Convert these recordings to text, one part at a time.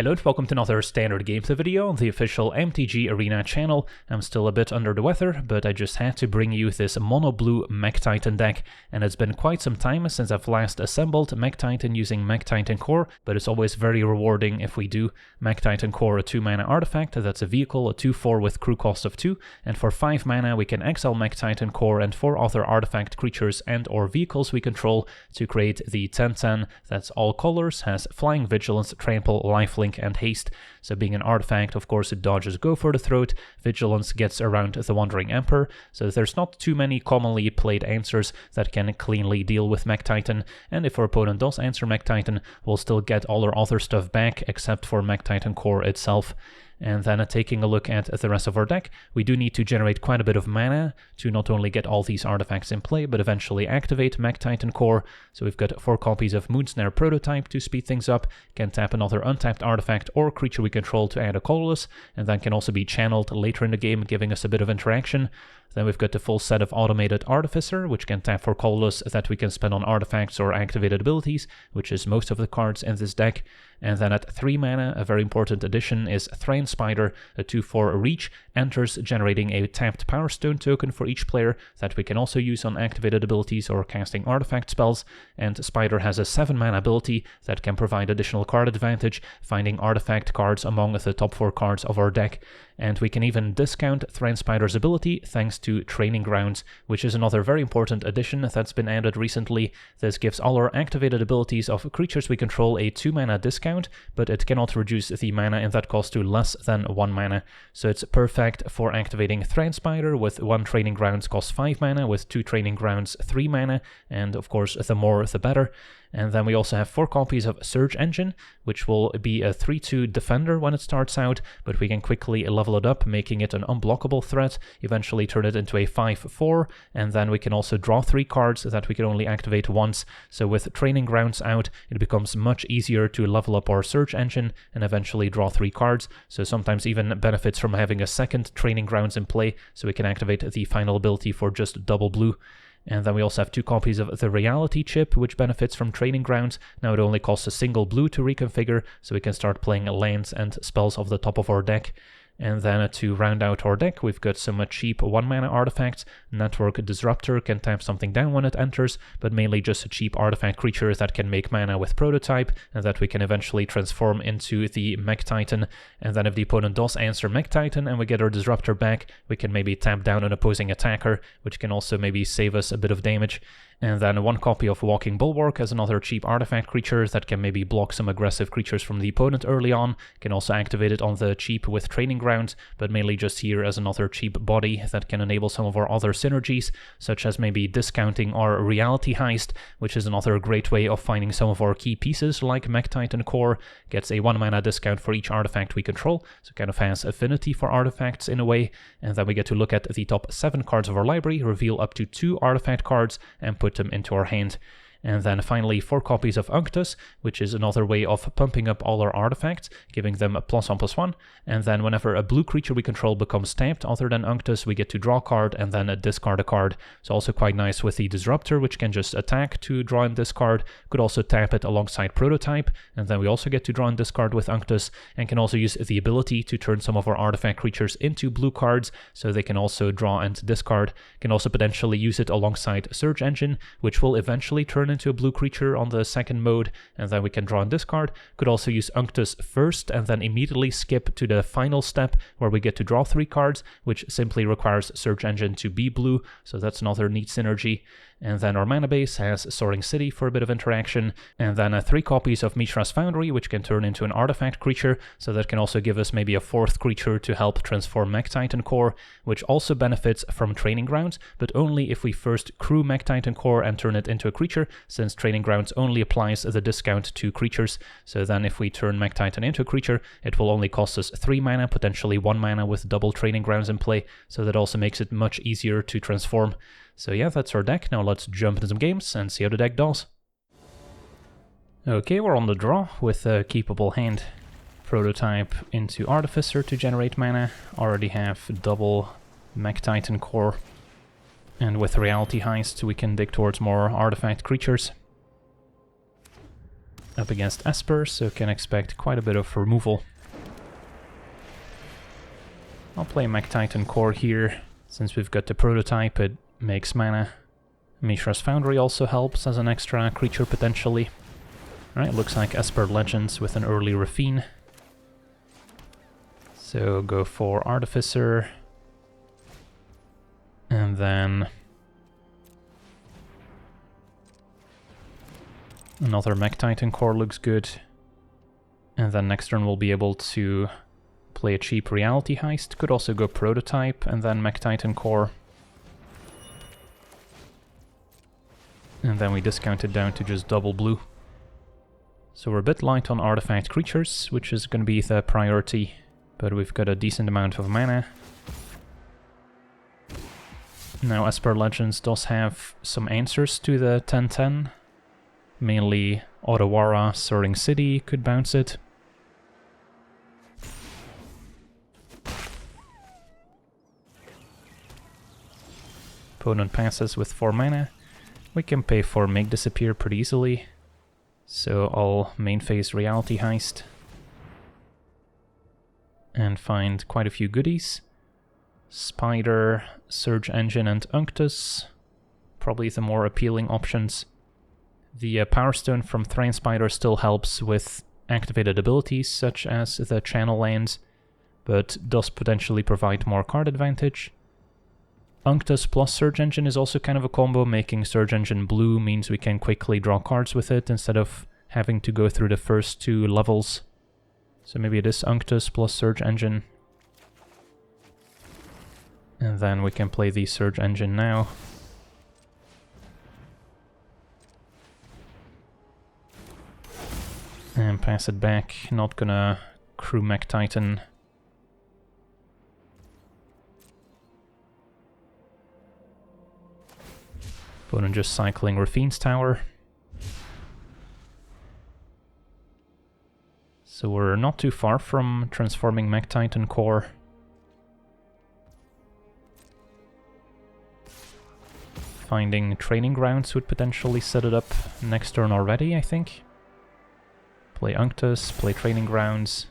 Hello and welcome to another standard gameplay video on the official MTG Arena channel. I'm still a bit under the weather, but I just had to bring you this MonoBlue Mechtitan deck, and it's been quite some time since I've last assembled Mechtitan using Mechtitan Core, but it's always very rewarding if we do. Mechtitan Core, a 2-mana artifact, that's a vehicle, a 2/4 with crew cost of 2, and for 5 mana we can exile Mechtitan Core and 4 other artifact creatures and or vehicles we control to create the 10/10 that's all colors, has flying, vigilance, trample, lifelink, and haste. So being an artifact, of course, it dodges Go for the Throat, vigilance gets around the Wandering Emperor, so there's not too many commonly played answers that can cleanly deal with Mechtitan, and if our opponent does answer Mechtitan, we'll still get all our other stuff back except for Mechtitan Core itself. And then taking a look at the rest of our deck, we do need to generate quite a bit of mana to not only get all these artifacts in play, but eventually activate Mechtitan Core. So we've got 4 copies of Moonsnare Prototype to speed things up, can tap another untapped artifact or creature we control to add a colorless, and then can also be channeled later in the game, giving us a bit of interaction. Then we've got the full set of Automated Artificer, which can tap for colorless that we can spend on artifacts or activated abilities, which is most of the cards in this deck. And then at 3 mana, a very important addition is Thrain Spider, a 2/4 reach, enters generating a tapped Power Stone token for each player that we can also use on activated abilities or casting artifact spells. And Spider has a 7 mana ability that can provide additional card advantage, finding artifact cards among the top 4 cards of our deck. And we can even discount Thrain Spider's ability thanks to Training Grounds, which is another very important addition that's been added recently. This gives all our activated abilities of creatures we control a 2 mana discount, but it cannot reduce the mana in that cost to less than 1 mana. So it's perfect for activating Thrain Spider with 1 Training Grounds costs 5 mana, with 2 Training Grounds 3 mana, and of course the more the better. And then we also have 4 copies of Surge Engine, which will be a 3/2 defender when it starts out, but we can quickly level it up, making it an unblockable threat, eventually turn it into a 5/4, and then we can also draw 3 cards that we can only activate once. So with Training Grounds out, it becomes much easier to level up our Surge Engine and eventually draw 3 cards, so sometimes even benefits from having a second Training Grounds in play, so we can activate the final ability for just double blue. And then we also have 2 copies of the Reality Chip, which benefits from Training Grounds. Now it only costs a single blue to reconfigure, so we can start playing lands and spells off the top of our deck. And then to round out our deck, we've got some cheap 1-mana artifacts. Network Disruptor can tap something down when it enters, but mainly just a cheap artifact creature that can make mana with Prototype, and that we can eventually transform into the Mechtitan. And then if the opponent does answer Mechtitan and we get our Disruptor back, we can maybe tap down an opposing attacker, which can also maybe save us a bit of damage. And then 1 copy of Walking Bulwark as another cheap artifact creature that can maybe block some aggressive creatures from the opponent early on. Can also activate it on the cheap with Training Grounds, but mainly just here as another cheap body that can enable some of our other synergies, such as maybe discounting our Reality Heist, which is another great way of finding some of our key pieces like Mechtitan Core. Gets a 1 mana discount for each artifact we control, so kind of has affinity for artifacts in a way. And then we get to look at the top 7 cards of our library, reveal up to 2 artifact cards, and put them into our hand. And then finally 4 copies of Unctus, which is another way of pumping up all our artifacts, giving them a +1/+1, and then whenever a blue creature we control becomes tapped other than Unctus, we get to draw a card and then discard a card. So also quite nice with the Disruptor, which can just attack to draw and discard, could also tap it alongside Prototype, and then we also get to draw and discard with Unctus, and can also use the ability to turn some of our artifact creatures into blue cards, so they can also draw and discard. Can also potentially use it alongside Surge Engine, which will eventually turn into a blue creature on the second mode, and then we can draw and discard. Could also use Unctus first and then immediately skip to the final step where we get to draw 3 cards, which simply requires Surge Engine to be blue, so that's another neat synergy. And then our mana base has Soaring City for a bit of interaction, and then 3 copies of Mishra's Foundry, which can turn into an artifact creature, so that can also give us maybe a 4th creature to help transform Mechtitan Core, which also benefits from Training Grounds, but only if we first crew Mechtitan Core and turn it into a creature, since Training Grounds only applies the discount to creatures. So then if we turn Mechtitan into a creature, it will only cost us 3 mana, potentially 1 mana with double Training Grounds in play, so that also makes it much easier to transform. So yeah, that's our deck. Now let's jump into some games and see how the deck does. Okay, we're on the draw with a keepable hand. Prototype into Artificer to generate mana. Already have double Mechtitan Core. And with Reality Heist we can dig towards more artifact creatures. up against Esper, so can expect quite a bit of removal. I'll play Mechtitan Core here. Since we've got the prototype, it makes mana. Mishra's Foundry also helps as an extra creature potentially. Alright, looks like Esper Legends with an early Raffine. So go for Artificer. And then another Mechtitan Core looks good. And then next turn we'll be able to play a cheap Reality Heist. Could also go Prototype and then Mechtitan Core. And then we discount it down to just double blue. So we're a bit light on artifact creatures, which is going to be the priority. But we've got a decent amount of mana. Now Esper Legends does have some answers to the 10-10. Mainly Otawara, Soaring City could bounce it. Opponent passes with 4 mana. We can pay for Make Disappear pretty easily. So I'll main phase Reality Heist. And find quite a few goodies. Spider, Surge Engine and Unctus. Probably the more appealing options. The Power Stone from Thrain Spider still helps with activated abilities such as the Channel Lands, but does potentially provide more card advantage. Unctus plus Surge Engine is also kind of a combo. Making Surge Engine blue means we can quickly draw cards with it instead of having to go through the first 2 levels. So maybe it is Unctus plus Surge Engine. And then we can play the Surge Engine now. And pass it back. Not gonna crew Mechtitan. Opponent just cycling Raffine's Tower. So we're not too far from transforming Mechtitan Core. Finding Training Grounds would potentially set it up next turn already, I think. Play Unctus, play Training Grounds,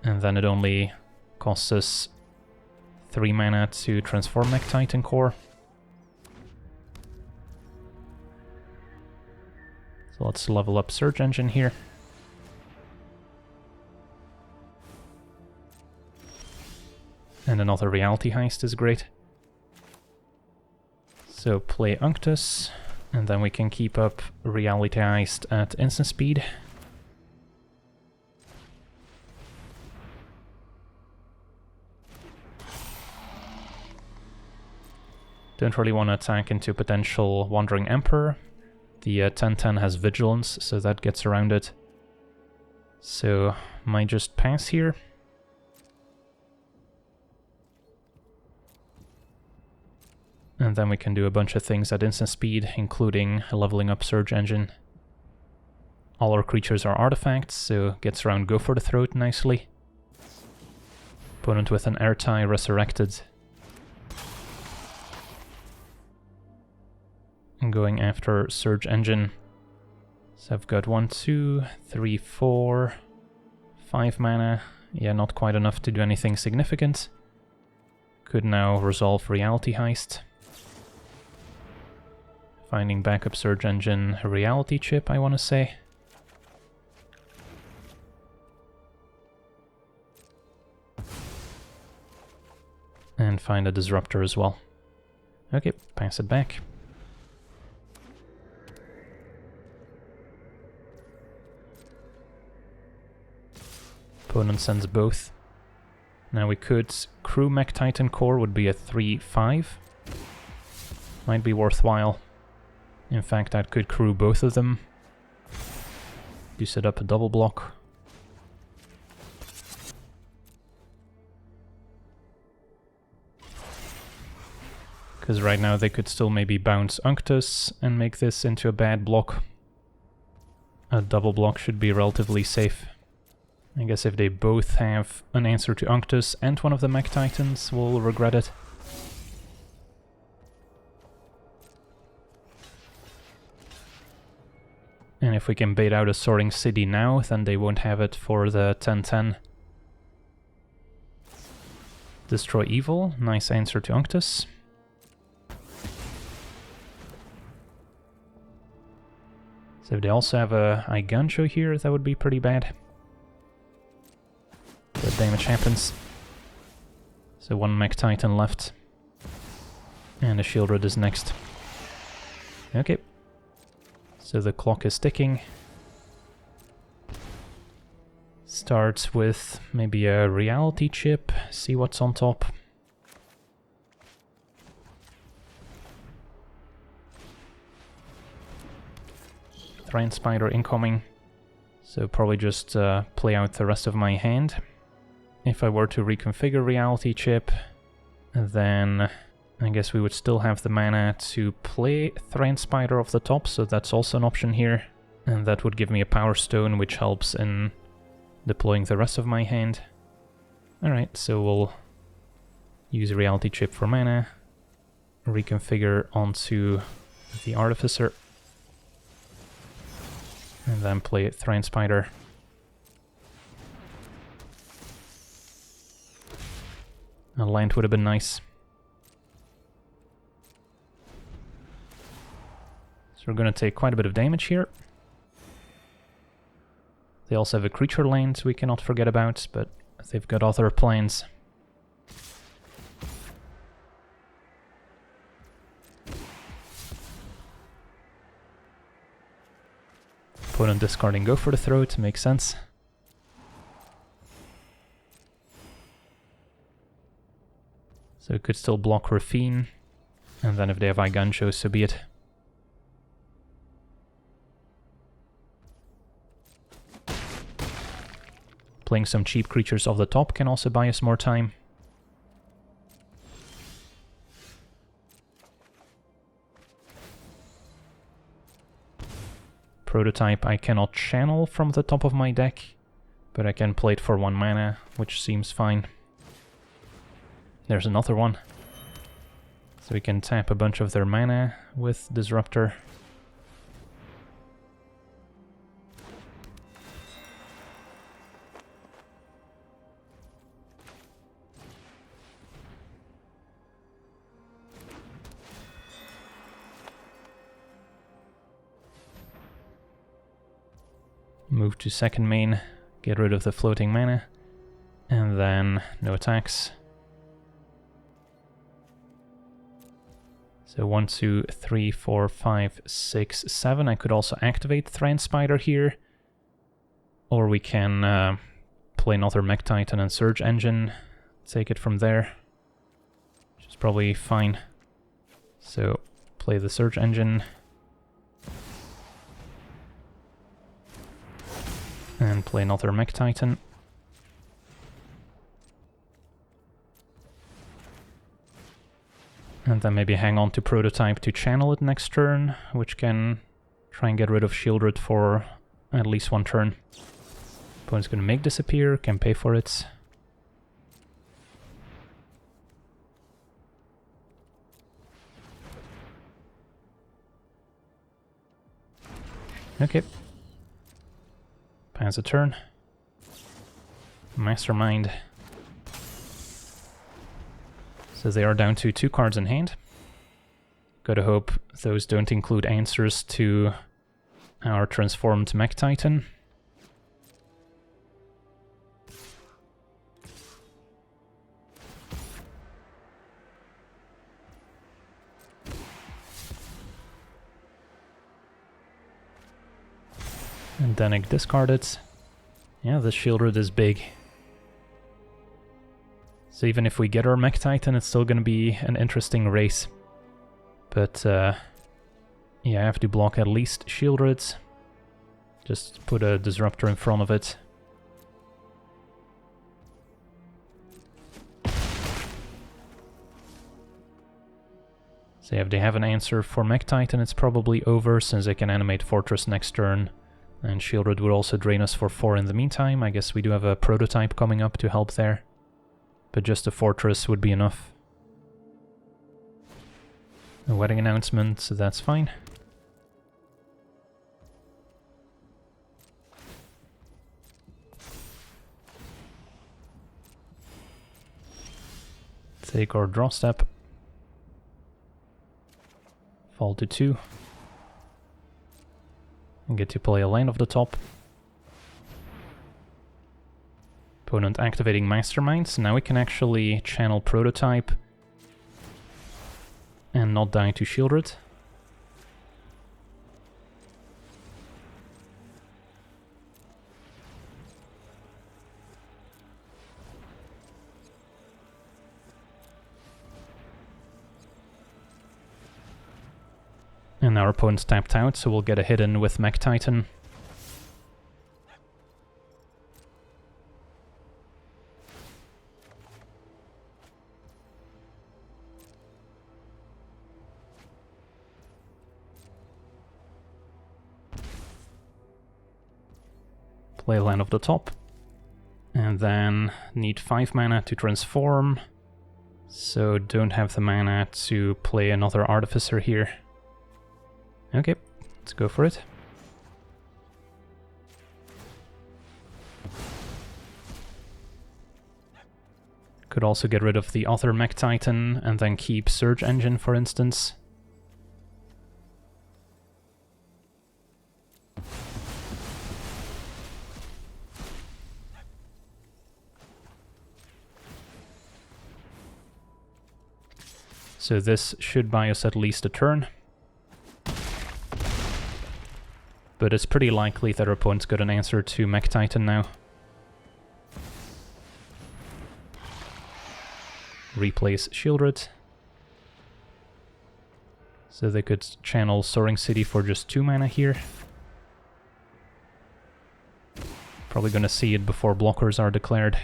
and then it only costs us 3 mana to transform Mechtitan Core. So let's level up Surge Engine here. And another Reality Heist is great. So play Unctus, and then we can keep up Reality Heist at instant speed. Don't really want to attack into potential Wandering Emperor. The 10-10 has Vigilance, so that gets around it. So might just pass here. And then we can do a bunch of things at instant speed, including leveling up Surge Engine. All our creatures are artifacts, so gets around Go for the Throat nicely. Opponent with an Airtie resurrected. And going after Surge Engine. So I've got 1, 2, 3, 4, 5 mana. Yeah, not quite enough to do anything significant. Could now resolve Reality Heist. Finding backup Surge Engine Reality Chip, I want to say. And find a Disruptor as well. Okay, pass it back. Opponent sends both. Now we could crew Mechtitan Core, would be a 3/5. Might be worthwhile. In fact, I could crew both of them. You set up a double block. Because right now they could still maybe bounce Unctus and make this into a bad block. A double block should be relatively safe. I guess if they both have an answer to Unctus and one of the Mechtitans, we'll regret it. And if if we can bait out a Soaring City now, then they won't have it for the 10-10. Destroy Evil, nice answer to Unctus. So if they also have a Igancho here, that would be pretty bad. But damage happens. So one Mechtitan left. And the Shieldred is next. Okay. So the clock is ticking. Starts with maybe a reality chip, see what's on top. Thran Spider incoming. So probably just play out the rest of my hand. If I were to reconfigure reality chip, then I guess we would still have the mana to play Thran Spider off the top, so that's also an option here. And that would give me a Power Stone, which helps in deploying the rest of my hand. Alright, so we'll use reality chip for mana, reconfigure onto the Artificer, and then play Thran Spider. A land would have been nice. So we're gonna take quite a bit of damage here. They also have a creature land we cannot forget about, but they've got other plans. Opponent discarding Go for the Throat, makes sense. So it could still block Rafine, and then if they have Igancho, so be it. Playing some cheap creatures off the top can also buy us more time. Prototype I cannot channel from the top of my deck, but I can play it for 1 mana, which seems fine. There's another one. So we can tap a bunch of their mana with Disruptor. Move to second main, get rid of the floating mana, and then no attacks. So 1, 2, 3, 4, 5, 6, 7. I could also activate Thran Spider here. Or we can play another Mechtitan and Surge Engine, take it from there, which is probably fine. So play the Surge Engine. And play another Mechtitan. And then maybe hang on to Prototype to channel it next turn, which can try and get rid of Shieldred for at least 1 turn. Opponent's gonna make disappear, can pay for it. Okay. Pass a turn. Mastermind. So they are down to 2 cards in hand. Gotta hope those don't include answers to our transformed Mechtitan. And then I discard it. Yeah, the Shieldred is big. So even if we get our Mechtitan, it's still gonna be an interesting race. But yeah, I have to block at least Shieldreds. Just put a Disruptor in front of it. So if they have an answer for Mechtitan, it's probably over, since they can animate Fortress next turn. And Shieldred would also drain us for 4 in the meantime. I guess we do have a Prototype coming up to help there. But just a Fortress would be enough. A wedding announcement, so that's fine. Take our draw step. Fall to 2. And get to play a land off the top. Opponent activating Masterminds. Now we can actually channel Prototype and not die to Shieldred. And our opponent's tapped out, so we'll get a hit in with Mechtitan. Play land off the top. And then need 5 mana to transform. So don't have the mana to play another Artificer here. Okay, let's go for it. Could also get rid of the other Mechtitan and then keep Surge Engine, for instance. So this should buy us at least a turn. But it's pretty likely that our opponent's got an answer to Mechtitan now. Replace Shieldred. So they could channel Soaring City for just 2 mana here. Probably gonna see it before blockers are declared.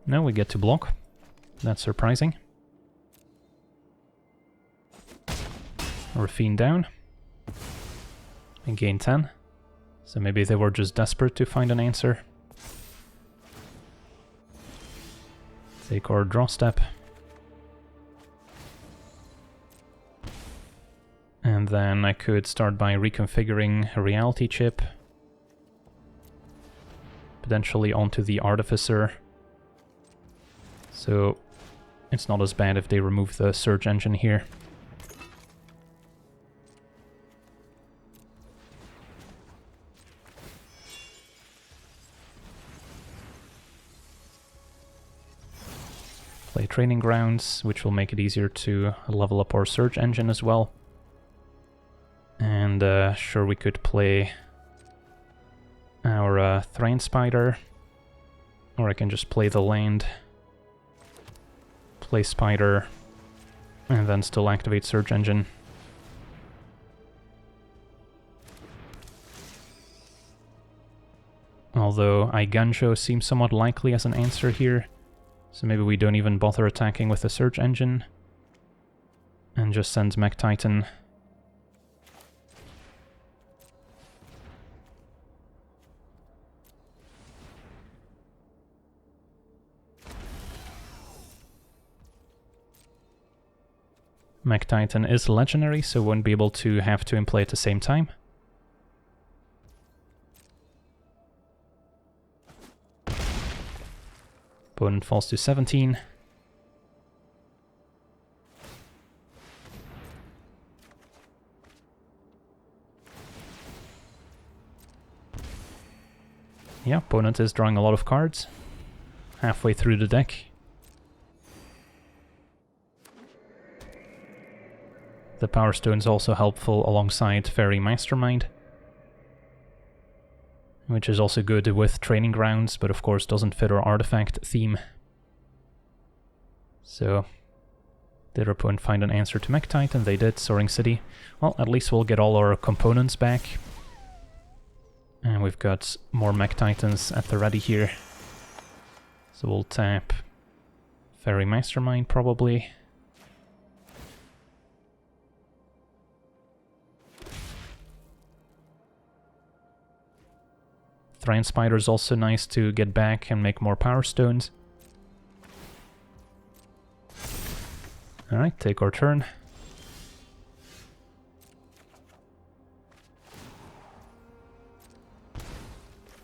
No, we get to block. That's surprising. Rafine down. And gain 10. So maybe they were just desperate to find an answer. Take our draw step. And then I could start by reconfiguring a reality chip. Potentially onto the Artificer. So it's not as bad if they remove the Surge Engine here. Play Training Grounds, which will make it easier to level up our Surge Engine as well. And sure, we could play our Thrain Spider, or I can just play the land, play Spider, and then still activate Surge Engine. Although Eiganjo seems somewhat likely as an answer here. So maybe we don't even bother attacking with the Surge Engine and just send Mechtitan. Mechtitan is legendary, so won't be able to have two in play at the same time. Opponent falls to 17. Yeah, opponent is drawing a lot of cards. Halfway through the deck. The Power Stone's also helpful alongside Fairy Mastermind, which is also good with Training Grounds, but of course doesn't fit our artifact theme. So, did our opponent find an answer to Mechtitan? They did, Soaring City. Well, at least we'll get all our components back. And we've got more Mechitans at the ready here. So we'll tap Fairy Mastermind probably. Thrain Spider is also nice to get back and make more Power Stones. Alright, take our turn.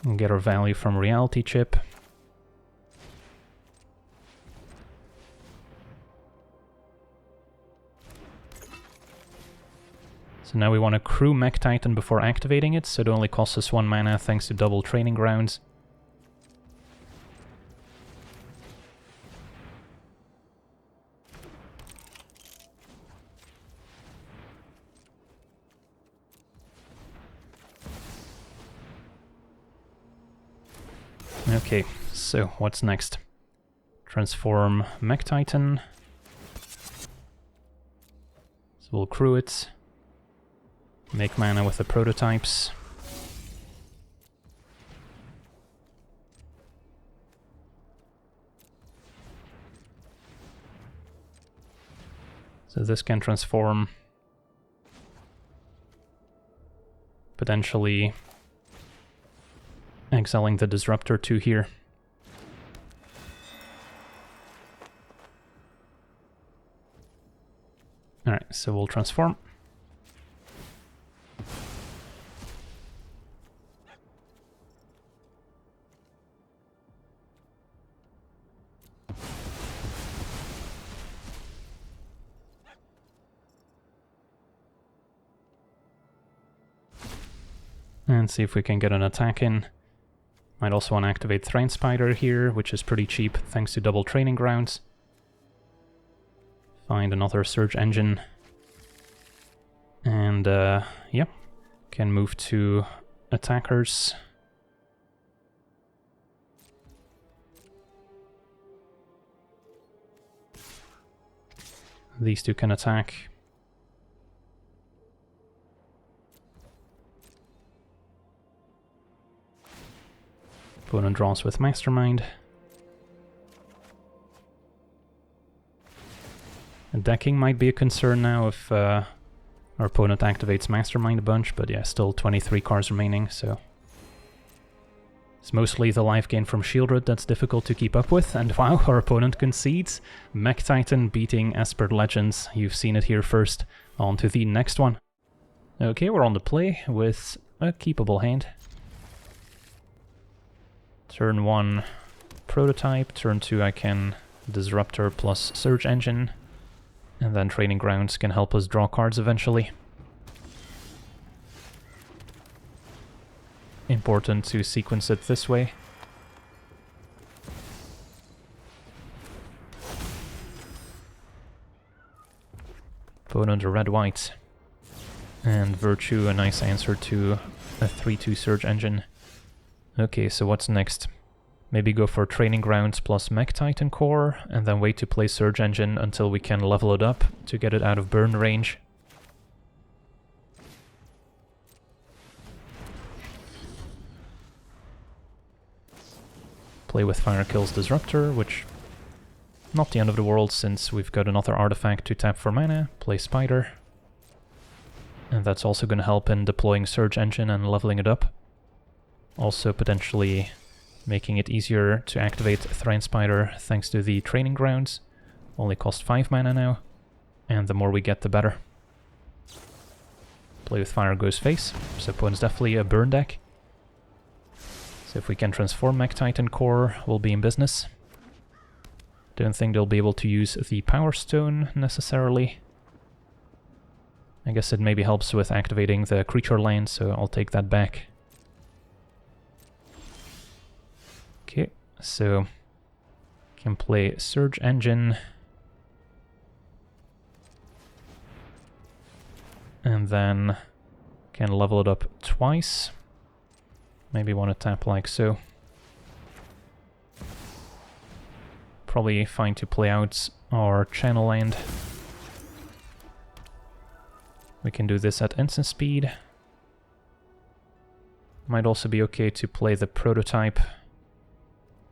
and get our value from reality chip. So now we want to crew Mechtitan before activating it, so it only costs us 1 mana thanks to double training grounds. Okay, so what's next? Transform Mechtitan. So we'll crew it. Make mana with the prototypes. So this can transform. Potentially exiling the Disruptor 2 here. Alright, so we'll transform. And see if we can get an attack in. Might also want to activate Thrain Spider here, which is pretty cheap thanks to double training grounds. Find another Surge Engine. And yeah, can move to attackers. These two can attack. Opponent draws with Mastermind. And decking might be a concern now if our opponent activates Mastermind a bunch, but yeah, still 23 cards remaining, so... It's mostly the life gain from Shieldred that's difficult to keep up with, and wow, our opponent concedes. Mechtitan beating Esper Legends. You've seen it here first. On to the next one. Okay, we're on the play with a keepable hand. Turn 1 prototype, turn 2 I can Disruptor plus Surge Engine, and then Training Grounds can help us draw cards eventually. Important to sequence it this way. Opponent a red-white. And Virtue, a nice answer to a 3-2 Surge Engine. Okay, so what's next? Maybe go for Training Grounds plus Mechtitan Core, and then wait to play Surge Engine until we can level it up to get it out of burn range. Play with Fire Kills Disruptor, which... not the end of the world since we've got another artifact to tap for mana. Play Spider. And that's also going to help in deploying Surge Engine and leveling it up. Also potentially making it easier to activate Thrain Spider thanks to the Training Grounds. Only cost 5 mana now, and the more we get the better. Play with Fire Goes Face, so opponent's definitely a burn deck. So if we can transform Mechtitan Core, we'll be in business. Don't think they'll be able to use the Power Stone necessarily. I guess it maybe helps with activating the creature land, so I'll take that back. Okay, so can play Surge Engine. And then can level it up twice. Maybe want to tap like so. Probably fine to play out our channel land. We can do this at instant speed. Might also be okay to play the prototype.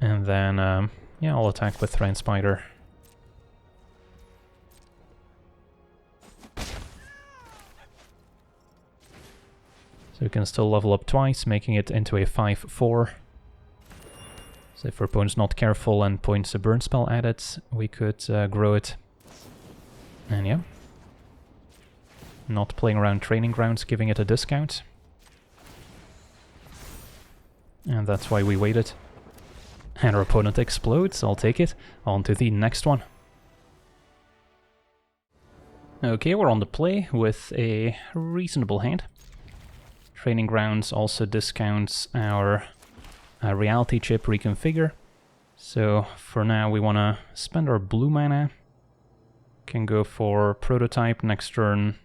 And then, yeah, I'll attack with Thrain Spider. So we can still level up twice, making it into a 5/4. So if our opponent's not careful and points a burn spell at it, we could grow it. And yeah. Not playing around Training Grounds, giving it a discount. And that's why we waited. And our opponent explodes, I'll take it. On to the next one. Okay, we're on the play with a reasonable hand. Training Grounds also discounts our reality chip reconfigure. So for now we want to spend our blue mana. Can go for prototype next turn.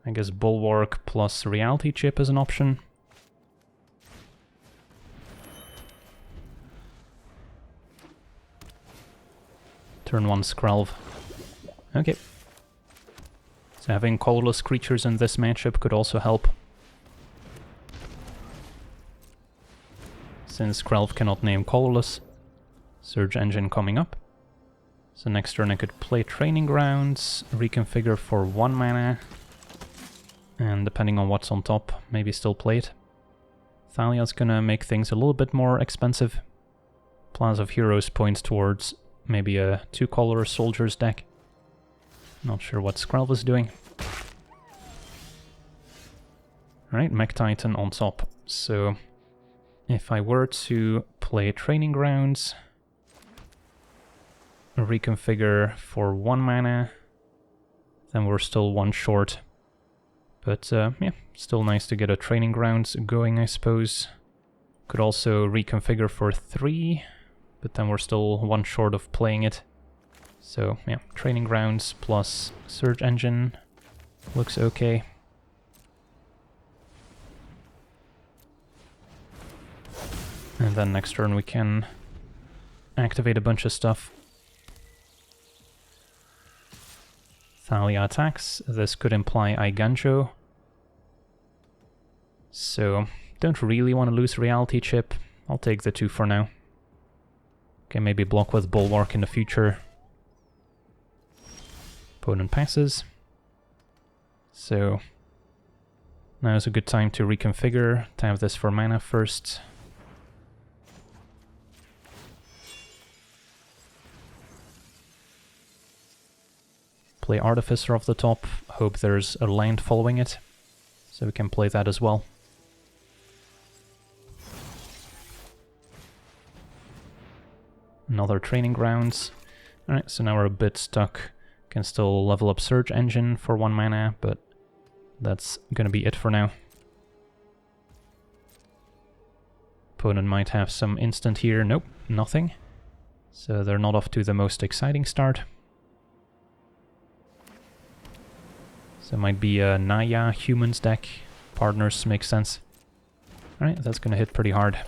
I guess Bulwark plus reality chip is an option. Turn 1 Skrelv. Okay. So having colorless creatures in this matchup could also help. Since Skrelv cannot name colorless. Surge Engine coming up. So next turn I could play Training Grounds, reconfigure for 1 mana. And depending on what's on top, maybe still play it. Thalia's gonna make things a little bit more expensive. Plaza of Heroes points towards maybe a 2-color Soldiers deck. Not sure what Skrelv is doing. Alright, Mechtitan on top. So if I were to play Training Grounds, reconfigure for 1 mana, then we're still 1 short. But yeah, still nice to get a Training Grounds going, I suppose. Could also reconfigure for 3, but then we're still 1 short of playing it. So yeah, Training Grounds plus Surge Engine looks okay. And then next turn we can activate a bunch of stuff. Thalia attacks. This could imply Eiganjo. So don't really want to lose reality chip. I'll take the 2 for now. Okay, maybe block with Bulwark in the future. Opponent passes. So now is a good time to reconfigure, to have this for mana first. Play Artificer off the top, hope there's a land following it, so we can play that as well. Another Training Grounds. Alright, so now we're a bit stuck. Can still level up Surge Engine for 1 mana, but that's gonna be it for now. Opponent might have some instant here. Nope, nothing. So they're not off to the most exciting start. So it might be a Naya Humans deck. Partners make sense. Alright, that's gonna hit pretty hard.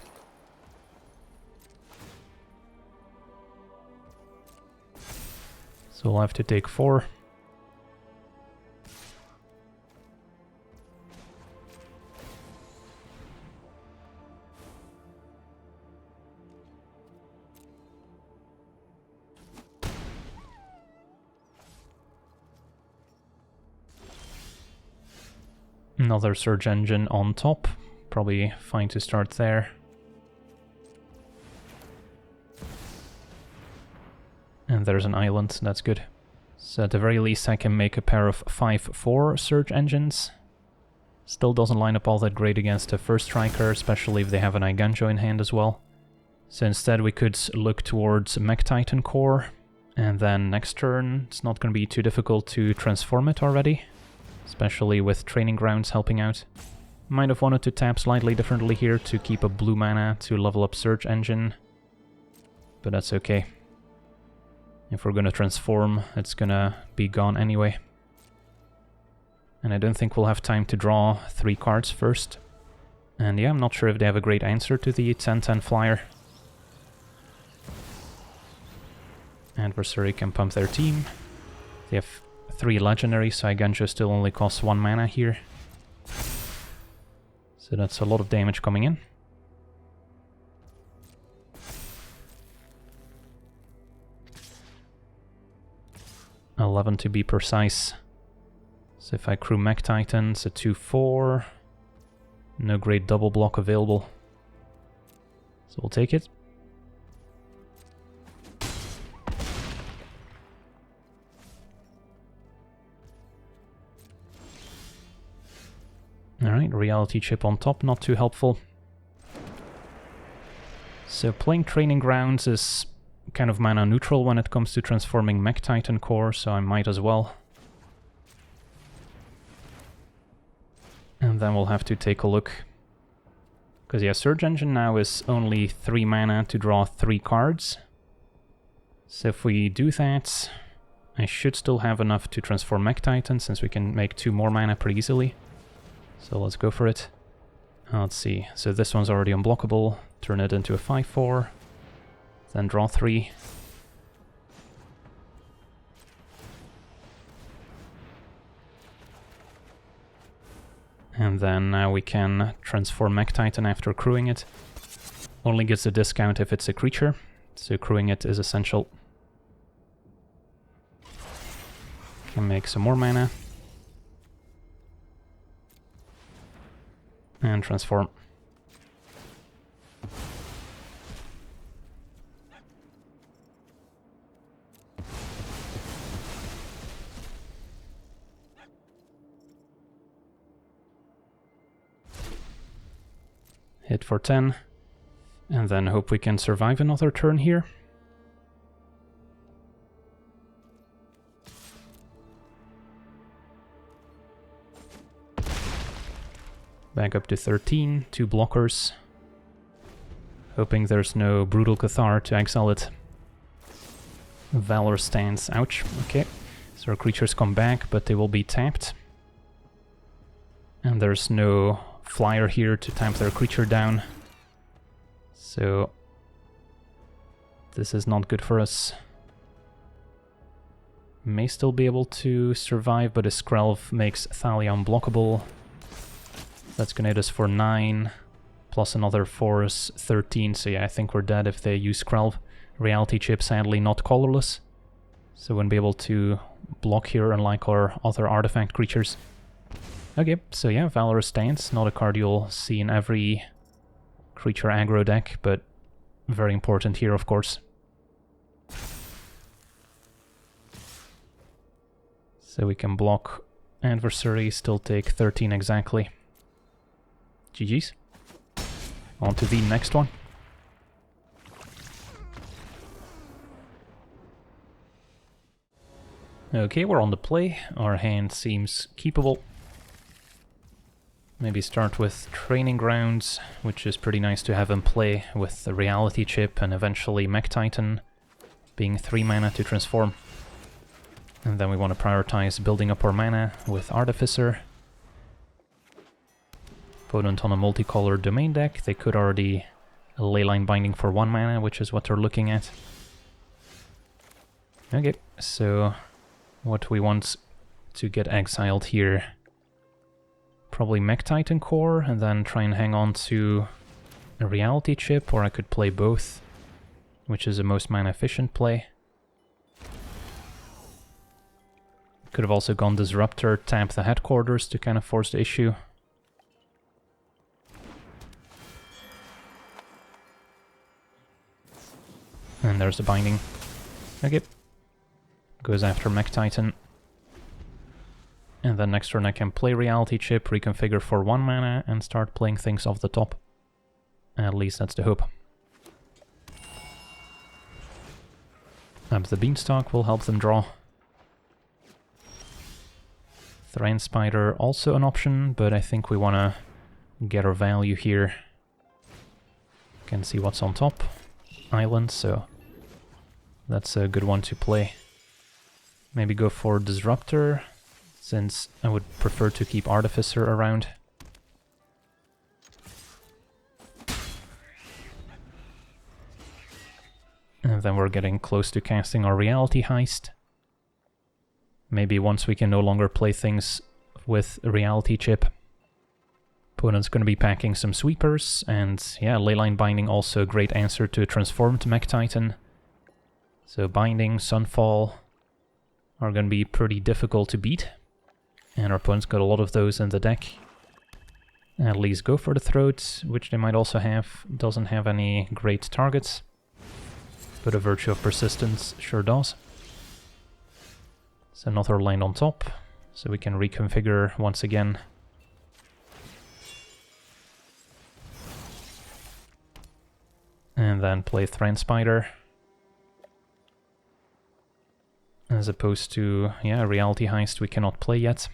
So we'll have to take 4. Another Surge Engine on top. Probably fine to start there. And there's an island, that's good. So at the very least I can make a pair of 5/4 Surge Engines. Still doesn't line up all that great against a first striker, especially if they have an Eiganjo in hand as well. So instead we could look towards Mechtitan core, and then next turn it's not going to be too difficult to transform it already, especially with Training Grounds helping out. Might have wanted to tap slightly differently here to keep a blue mana to level up Surge Engine, but that's okay. If we're gonna transform, it's gonna be gone anyway. And I don't think we'll have time to draw 3 cards first. And yeah, I'm not sure if they have a great answer to the 10/10 flyer. Adversary can pump their team. They have 3 legendaries, so Eiganjo still only costs 1 mana here. So that's a lot of damage coming in. $11 to be precise. So if I crew Mechtitan, it's a 2/4. No great double block available. So we'll take it. Alright, reality chip on top, not too helpful. So playing Training Grounds is kind of mana neutral when it comes to transforming Mechtitan core, so I might as well. And then we'll have to take a look. Because yeah, Surge Engine now is only 3 mana to draw 3 cards. So if we do that, I should still have enough to transform Mechtitan, since we can make 2 more mana pretty easily. So let's go for it. Let's see, so this one's already unblockable. Turn it into a 5/4. Then draw 3. And then now we can transform Mechtitan after crewing it. Only gets a discount if it's a creature, so crewing it is essential. Can make some more mana. And transform. Hit for 10, and then hope we can survive another turn here. Back up to 13, 2 blockers. Hoping there's no Brutal Cathar to exile it. Valor Stance, ouch, okay. So our creatures come back, but they will be tapped. And there's no flyer here to tap their creature down. So this is not good for us. May still be able to survive, but a Skrelv makes Thalia unblockable. That's gonna hit us for 9, plus another 4 is 13, so yeah, I think we're dead if they use Skrelv. Reality Chip, sadly not colorless, so wouldn't be able to block here unlike our other artifact creatures. Okay, so yeah, Valorous Stance, not a card you'll see in every creature aggro deck, but very important here, of course. So we can block adversary, still take 13 exactly. GG's. On to the next one. Okay, we're on the play. Our hand seems keepable. Maybe start with Training Grounds, which is pretty nice to have in play with the Reality Chip and eventually Mechtitan being 3 mana to transform. And then we want to prioritize building up our mana with Artificer. Opponent on a multicolored domain deck, they could already Leyline Binding for 1 mana, which is what they're looking at. Okay, so what we want to get exiled here, probably Mechtitan core, and then try and hang on to a Reality Chip, or I could play both, which is the most mana efficient play. Could have also gone Disruptor, tap the headquarters to kind of force the issue. And there's the binding. Okay. Goes after Mechtitan. And then next turn I can play Reality Chip, reconfigure for 1 mana, and start playing things off the top. At least that's the hope. Up the Beanstalk will help them draw. Thran Spider also an option, but I think we want to get our value here. Can see what's on top. Island, so that's a good one to play. Maybe go for Disruptor, since I would prefer to keep Artificer around. And then we're getting close to casting our Reality Heist. Maybe once we can no longer play things with a Reality Chip. Opponent's going to be packing some Sweepers, and yeah, Leyline Binding also a great answer to a transformed Mechtitan. So Binding, Sunfall are going to be pretty difficult to beat. And our opponent's got a lot of those in the deck. At least go for the Throat, which they might also have. Doesn't have any great targets, but a Virtue of Persistence sure does. So another land on top, so we can reconfigure once again. And then play Transpider. As opposed to, yeah, Reality Heist we cannot play yet.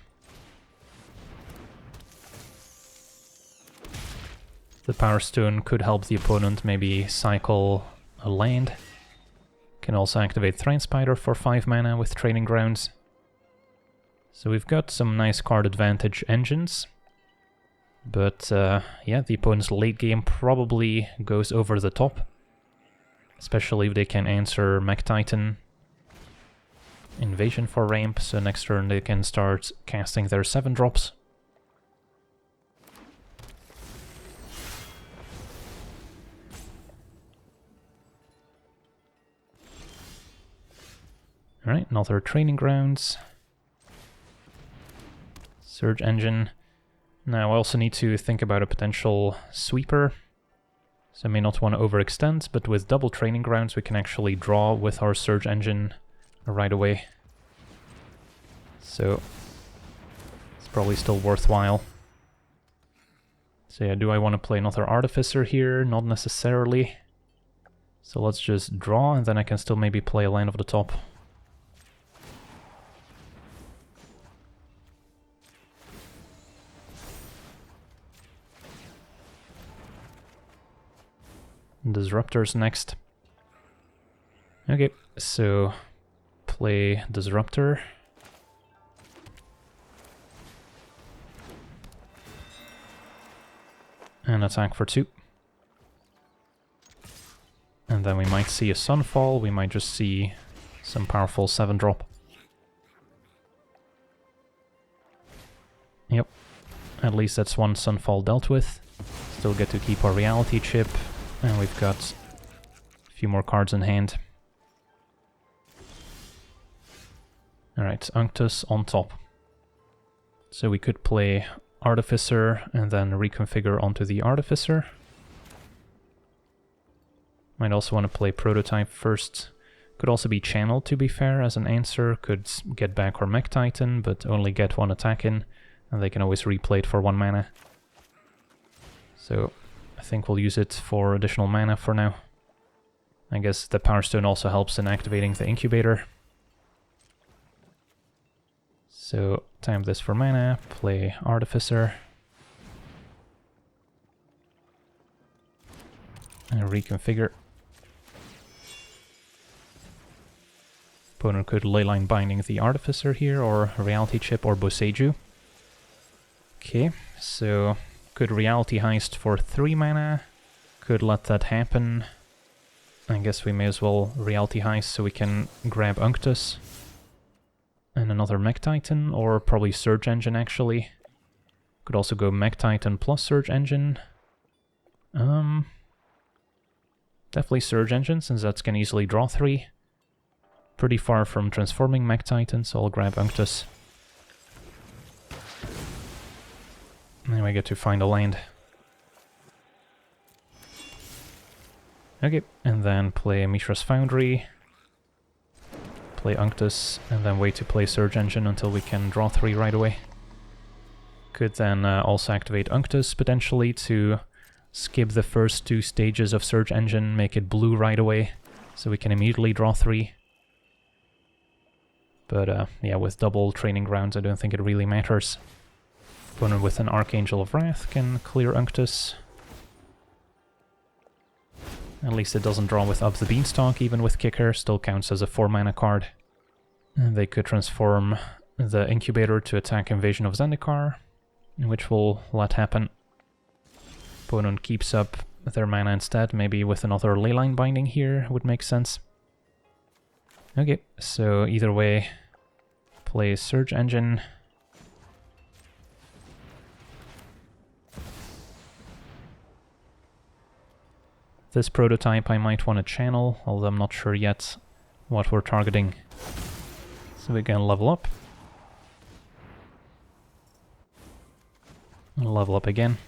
The Power Stone could help the opponent maybe cycle a land. Can also activate Transpider for 5 mana with Training Grounds. So we've got some nice card advantage engines. But yeah, the opponent's late game probably goes over the top. Especially if they can answer Mechtitan Invasion for ramp, so next turn they can start casting their 7-drops. Alright, another Training Grounds. Surge Engine. Now I also need to think about a potential sweeper. So I may not want to overextend, but with double Training Grounds we can actually draw with our Surge Engine right away. So it's probably still worthwhile. So yeah, do I want to play another Artificer here? Not necessarily. So let's just draw, and then I can still maybe play a land of the top. Disruptor's next. Okay, so play Disruptor. And attack for 2. And then we might see a Sunfall, we might just see some powerful 7-drop. Yep, at least that's one Sunfall dealt with. Still get to keep our Reality Chip, and we've got a few more cards in hand. Alright, Unctus on top. So we could play Artificer and then reconfigure onto the Artificer. Might also want to play Prototype first. Could also be Channeled, to be fair, as an answer. Could get back our Mechtitan, but only get 1 attack in, and they can always replay it for 1 mana. So I think we'll use it for additional mana for now. I guess the Power Stone also helps in activating the Incubator. So time this for mana, play Artificer. And reconfigure. Opponent could Leyline Binding the Artificer here, or Reality Chip or Boseiju. Okay, so could Reality Heist for 3 mana. Could let that happen. I guess we may as well Reality Heist so we can grab Unctus. And another Mechtitan, or probably Surge Engine actually. Could also go Mechtitan plus Surge Engine. Definitely Surge Engine, since that's can easily draw 3. Pretty far from transforming Mechtitan, so I'll grab Unctus. Then we get to find a land. Okay, and then play Mishra's Foundry. Play Unctus, and then wait to play Surge Engine until we can draw 3 right away. Could then also activate Unctus, potentially, to skip the first 2 stages of Surge Engine, make it blue right away, so we can immediately draw 3. But yeah, with double Training Grounds I don't think it really matters. Opponent with an Archangel of Wrath can clear Unctus. At least it doesn't draw with Up the Beanstalk, even with Kicker, still counts as a 4 mana card. And they could transform the Incubator to attack Invasion of Zendikar, which will let happen. Opponent keeps up their mana instead, maybe with another Leyline Binding here would make sense. Okay, so either way, play Surge Engine. This Prototype I might want to channel, although I'm not sure yet what we're targeting. So we can level up. Level up again.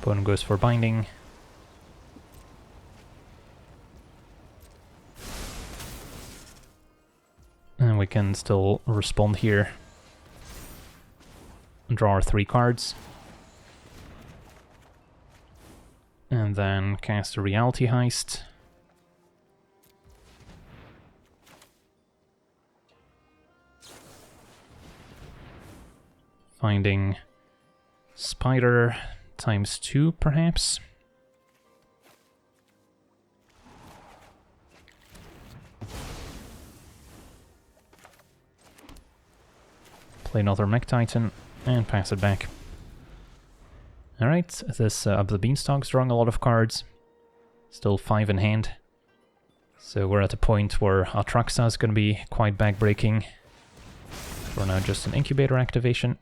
Opponent goes for Binding. And we can still respond here. Draw our 3 cards. And then cast a Reality Heist. Finding Spider ×2, perhaps. Play another Mechtitan and pass it back. Alright, this Up the Beanstalk's drawing a lot of cards. Still 5 in hand. So we're at a point where Atraxa is going to be quite backbreaking. For now, just an Incubator activation.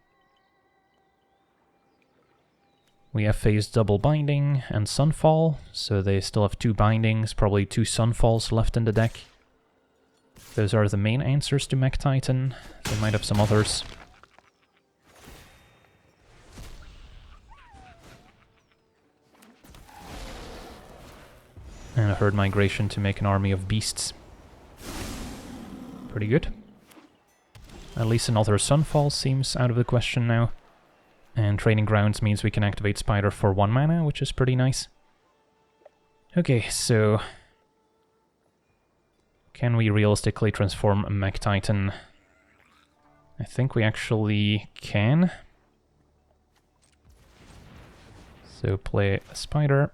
We have faced Double Binding and Sunfall, so they still have 2 bindings, probably 2 Sunfalls left in the deck. Those are the main answers to Mechtitan. They might have some others. And a Herd Migration to make an army of beasts. Pretty good. At least another Sunfall seems out of the question now. And Training Grounds means we can activate Spider for 1 mana, which is pretty nice. Okay, so... can we realistically transform Mechtitan? I think we actually can. So play a Spider.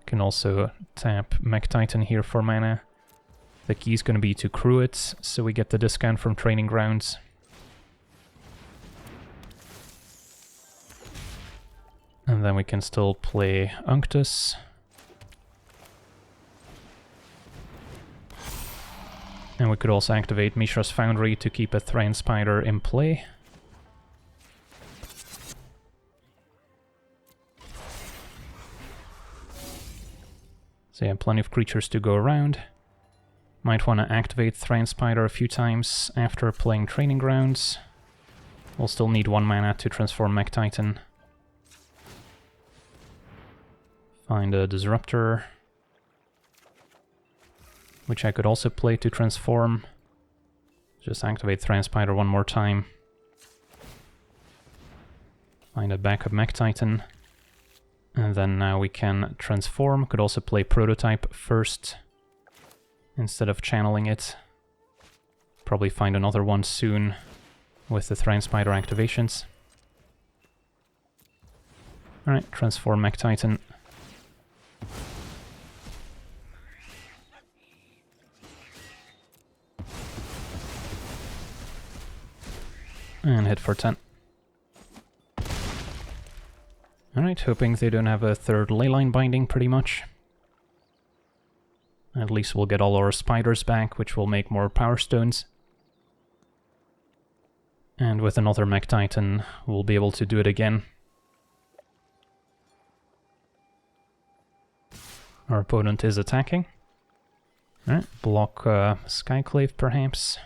Can also tap Mechtitan here for mana. The key is going to be to crew it, so we get the discount from Training Grounds. And then we can still play Unctus. And we could also activate Mishra's Foundry to keep a Thran Spider in play. So yeah, plenty of creatures to go around. Might want to activate Thran Spider a few times after playing Training Grounds. We'll still need 1 mana to transform Mechtitan. Find a Disruptor, which I could also play to transform. Just activate Thran Spider 1 more time. Find a backup Mechtitan. And then now we can transform. Could also play Prototype first, instead of channeling it. Probably find another one soon with the Thran Spider activations. Alright, transform Mechtitan. And hit for 10. Alright, hoping they don't have a 3rd Leyline Binding, pretty much. At least we'll get all our spiders back, which will make more Power Stones. And with another Mechtitan, we'll be able to do it again. Our opponent is attacking. Alright, block Skyclave, perhaps.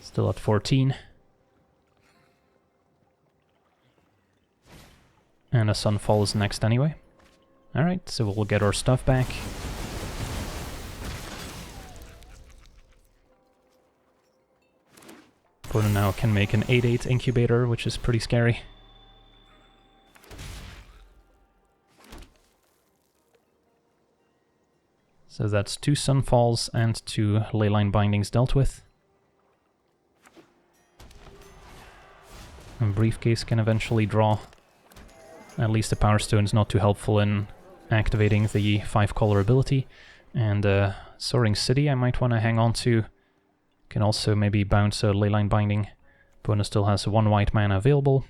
Still at 14. And a Sunfall is next anyway. Alright, so we'll get our stuff back. Opponent now can make an 8/8 Incubator, which is pretty scary. So that's 2 Sunfalls and 2 Leyline Bindings dealt with. And Briefcase can eventually draw. At least the Power Stone's not too helpful in activating the 5-color ability. And Soaring City I might want to hang on to. Can also maybe bounce a Leyline Binding. Opponent still has 1 white mana available.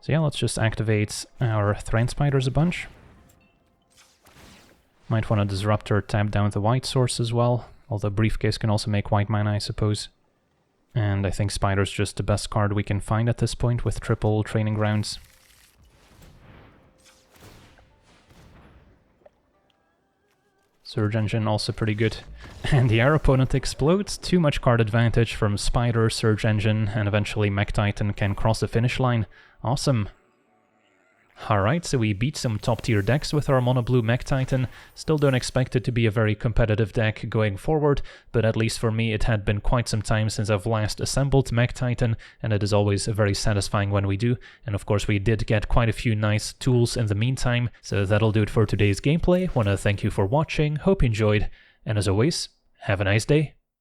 So yeah, let's just activate our Thran Spiders a bunch. Might want to Disruptor, tap down the white source as well. Although Briefcase can also make white mana, I suppose. And I think Spider's just the best card we can find at this point with triple Training Grounds. Surge Engine also pretty good. And the our opponent explodes. Too much card advantage from Spider, Surge Engine, and eventually Mechtitan can cross the finish line. Awesome. Alright, so we beat some top tier decks with our MonoBlue Mechtitan. Still don't expect it to be a very competitive deck going forward, but at least for me it had been quite some time since I've last assembled Mechtitan, and it is always very satisfying when we do. And of course we did get quite a few nice tools in the meantime, so that'll do it for today's gameplay. Wanna thank you for watching, hope you enjoyed, and as always, have a nice day.